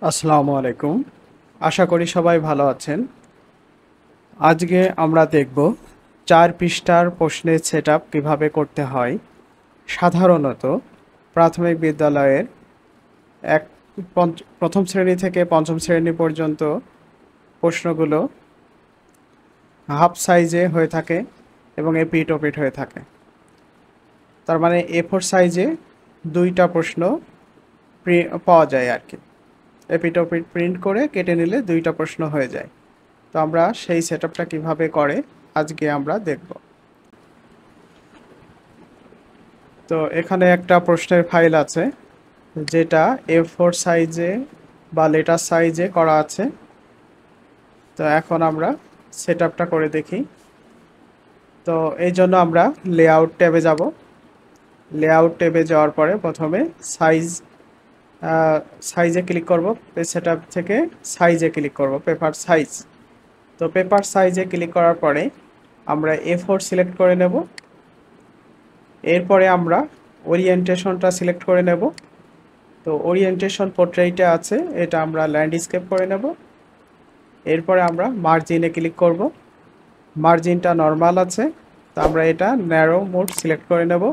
আসসালামু আলাইকুম। আশা করি সবাই ভালো আছেন। আজকে আমরা দেখব ৪ পৃষ্ঠার প্রশ্নের সেটআপ কিভাবে করতে হয়। সাধারণত প্রাথমিক বিদ্যালয়ের প্রথম শ্রেণী থেকে পঞ্চম শ্রেণী পর্যন্ত প্রশ্নগুলো হাফ সাইজে হয়ে থাকে এবং এপিট ওপিট হয়ে থাকে। তার মানে A4 সাইজে ২টা প্রশ্ন পাওয়া যায় আর কি। এপিট ওপিট প্রিন্ট করে কেটে নিলে ২টা প্রশ্ন হয়ে যায়। তো আমরা সেই সেটআপটা কিভাবে করে আজকে আমরা দেখব। তো এখানে একটা প্রশ্নের ফাইল আছে যেটা A4 সাইজে বা লেটার সাইজে করা আছে। তো এখন আমরা সেটআপটা করে দেখি। তো এই জন্য আমরা লেআউট ট্যাবে যাব। লেআউট ট্যাবে যাওয়ার পরে প্রথমে সাইজে ক্লিক করব। পেজ সেটআপ থেকে সাইজে ক্লিক করব, পেপার সাইজ। তো পেপার সাইজে ক্লিক করার পরে আমরা A4 সিলেক্ট করে নেব। এরপরে আমরা ওরিয়েন্টেশনটা সিলেক্ট করে নেব। তো ওরিয়েন্টেশন পোর্ট্রেইটে আছে, এটা আমরা ল্যান্ডস্কেপ করে নেব। এরপরে আমরা মার্জিনে ক্লিক করব। মার্জিনটা নর্মাল আছে, তো আমরা এটা ন্যারো মোড সিলেক্ট করে নেব।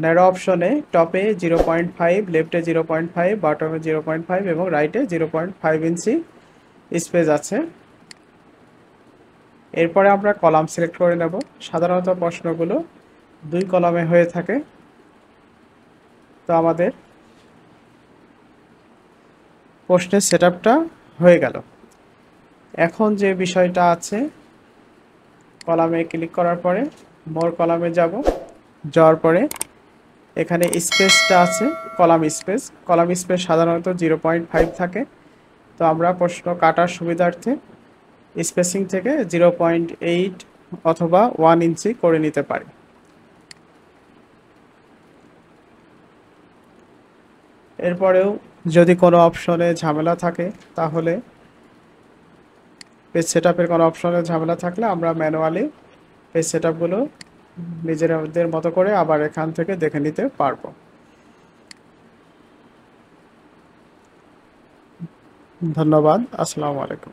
ন্যারো অপশনে টপে 0.5, লেফটে 0.5, বটমে 0.5 এবং রাইটে 0.5 ইঞ্চি স্পেস আছে। এরপরে আমরা কলাম সিলেক্ট করে নেব। সাধারণত প্রশ্নগুলো 2 কলামে হয়ে থাকে। তো আমাদের প্রশ্নের সেটআপটা হয়ে গেল। এখন যে বিষয়টা আছে, কলামে ক্লিক করার পরে মোর কলামে যাওয়ার পরে এখানে স্পেসটা আছে, কলাম স্পেস সাধারণত 0.5 থাকে। তো আমরা প্রশ্ন কাটার সুবিধার্থে স্পেসিং থেকে 0.8 অথবা 1 ইঞ্চি করে নিতে পারি। এরপরেও যদি কোনো অপশনে ঝামেলা থাকে, তাহলে পেজ সেটআপের কোনো অপশনে ঝামেলা থাকলে আমরা ম্যানুয়ালি পেজ সেটআপগুলো নিজেদের মতো করে আবার এখান থেকে দেখে নিতে পারবো। ধন্যবাদ। আসসালামু আলাইকুম।